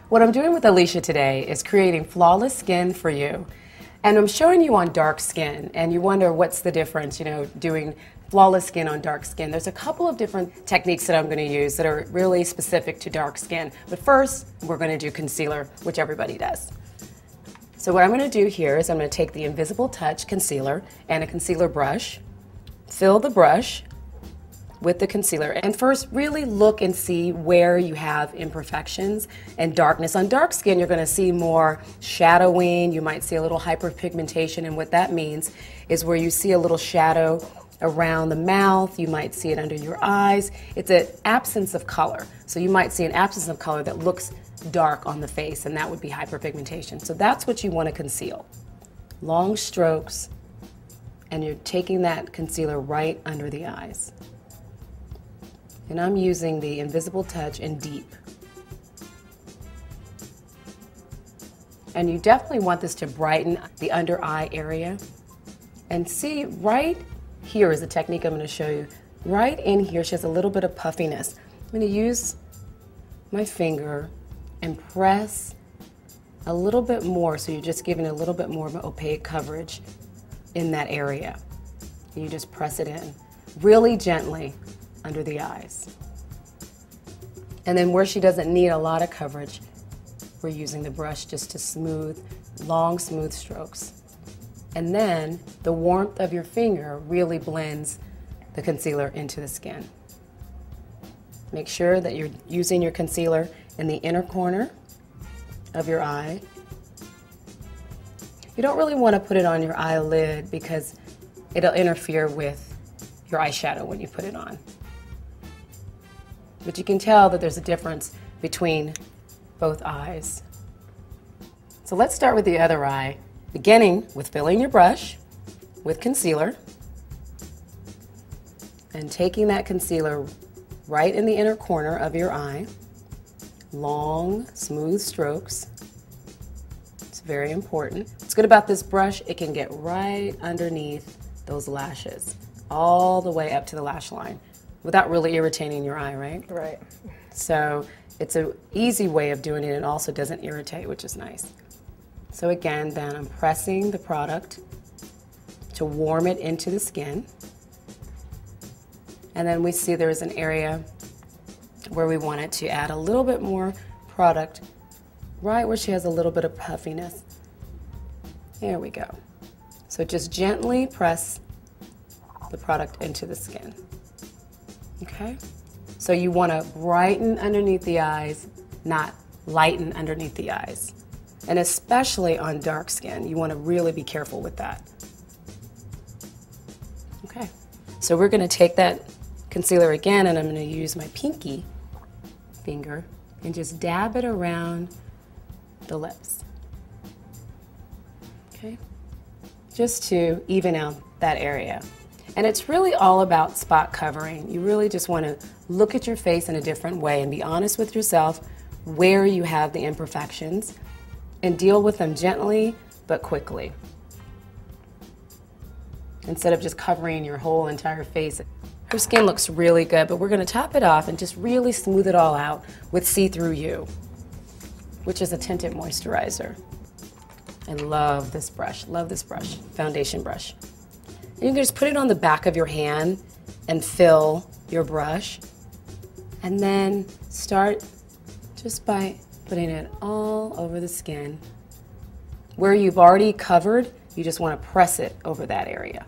What I'm doing with Alicia today is creating flawless skin for you. And I'm showing you on dark skin, and you wonder what's the difference, doing flawless skin on dark skin. There's a couple of different techniques that I'm going to use that are really specific to dark skin. But first, we're going to do concealer, which everybody does. So what I'm going to do here is I'm going to take the Invisible Touch concealer and a concealer brush, fill the brush with the concealer, and first really look and see where you have imperfections and darkness. On dark skin, you're going to see more shadowing. You might see a little hyperpigmentation, and what that means is where you see a little shadow around the mouth, you might see it under your eyes. It's an absence of color. So you might see an absence of color that looks dark on the face, and that would be hyperpigmentation. So that's what you want to conceal. Long strokes, and you're taking that concealer right under the eyes. And I'm using the Invisible Touch in Deep. And you definitely want this to brighten the under eye area. And see, right here is the technique I'm going to show you. Right in here, she has a little bit of puffiness. I'm going to use my finger and press a little bit more, so you're just giving a little bit more of an opaque coverage in that area. And you just press it in really gently under the eyes. And then where she doesn't need a lot of coverage, we're using the brush just to smooth, long, smooth strokes. And then the warmth of your finger really blends the concealer into the skin. Make sure that you're using your concealer in the inner corner of your eye. You don't really want to put it on your eyelid because it'll interfere with your eyeshadow when you put it on. But you can tell that there's a difference between both eyes. So let's start with the other eye, beginning with filling your brush with concealer and taking that concealer right in the inner corner of your eye. Long, smooth strokes. It's very important. What's good about this brush, it can get right underneath those lashes, all the way up to the lash line, without really irritating your eye, right? Right. So it's an easy way of doing it, and also doesn't irritate, which is nice. So again, then I'm pressing the product to warm it into the skin. And then we see there's an area where we want it to add a little bit more product, right where she has a little bit of puffiness. There we go. So just gently press the product into the skin. Okay? So you want to brighten underneath the eyes, not lighten underneath the eyes. And especially on dark skin, you want to really be careful with that. Okay. So we're going to take that concealer again, and I'm going to use my pinky finger and just dab it around the lips. Okay? Just to even out that area. And it's really all about spot covering. You really just want to look at your face in a different way and be honest with yourself where you have the imperfections and deal with them gently but quickly, instead of just covering your whole entire face. Her skin looks really good, but we're going to top it off and just really smooth it all out with See-Through You, which is a tinted moisturizer. I love this brush, foundation brush. And you can just put it on the back of your hand and fill your brush, and then start just by putting it all over the skin. Where you've already covered, you just want to press it over that area.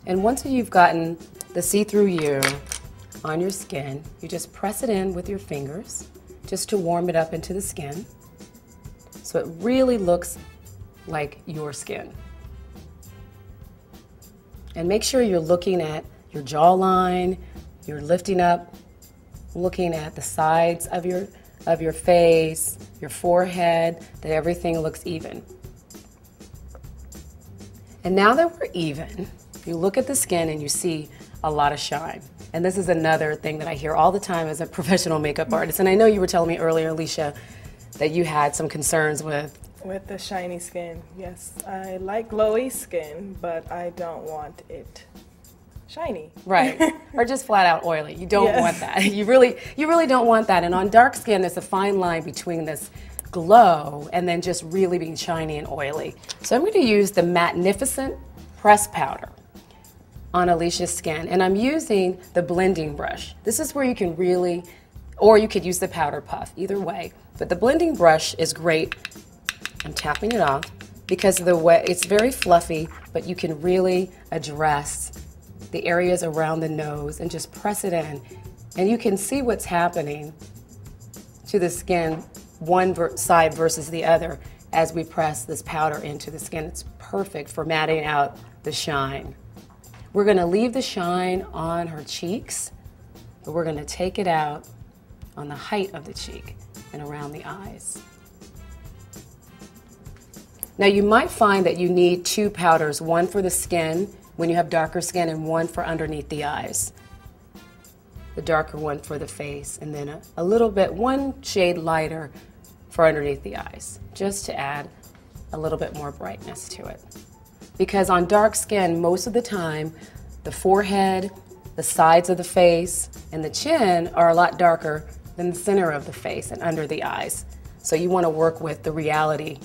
And once you've gotten the See-Through You on your skin, you just press it in with your fingers just to warm it up into the skin so it really looks like your skin. And make sure you're looking at your jawline, you're lifting up, looking at the sides of your face, your forehead, that everything looks even. And now that we're even, you look at the skin and you see a lot of shine. And this is another thing that I hear all the time as a professional makeup artist. And I know you were telling me earlier, Alicia, that you had some concerns with the shiny skin. Yes, I like glowy skin, but I don't want it shiny. Right. Or just flat out oily. You don't Yes. want that. You really don't want that. And on dark skin, there's a fine line between this glow and then just really being shiny and oily. So I'm going to use the Matnificent Press Powder on Alicia's skin, and I'm using the blending brush. This is where you can really, or you could use the powder puff, either way. But the blending brush is great. I'm tapping it off because of the way it's very fluffy, but you can really address the areas around the nose and just press it in. And you can see what's happening to the skin, one side versus the other, as we press this powder into the skin. It's perfect for matting out the shine. We're gonna leave the shine on her cheeks, but we're gonna take it out on the height of the cheek and around the eyes. Now you might find that you need two powders, one for the skin when you have darker skin and one for underneath the eyes. The darker one for the face, and then a little bit, one shade lighter for underneath the eyes, just to add a little bit more brightness to it. Because on dark skin, most of the time, the forehead, the sides of the face, and the chin are a lot darker than the center of the face and under the eyes. So you want to work with the reality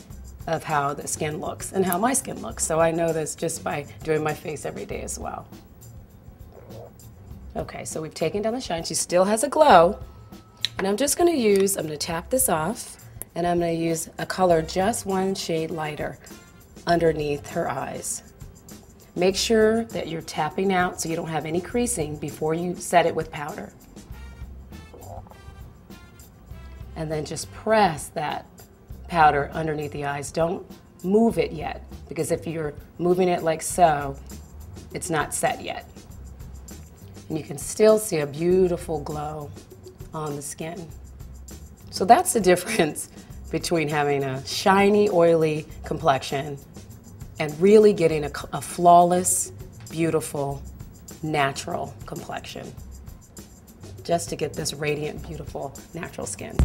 of how the skin looks and how my skin looks. So I know this just by doing my face every day as well. Okay, so we've taken down the shine. She still has a glow. And I'm just going to tap this off, and I'm going to use a color just one shade lighter underneath her eyes. Make sure that you're tapping out so you don't have any creasing before you set it with powder. And then just press that powder underneath the eyes. Don't move it yet, because if you're moving it like so, it's not set yet. And you can still see a beautiful glow on the skin. So that's the difference between having a shiny, oily complexion and really getting a flawless, beautiful, natural complexion. Just to get this radiant, beautiful, natural skin.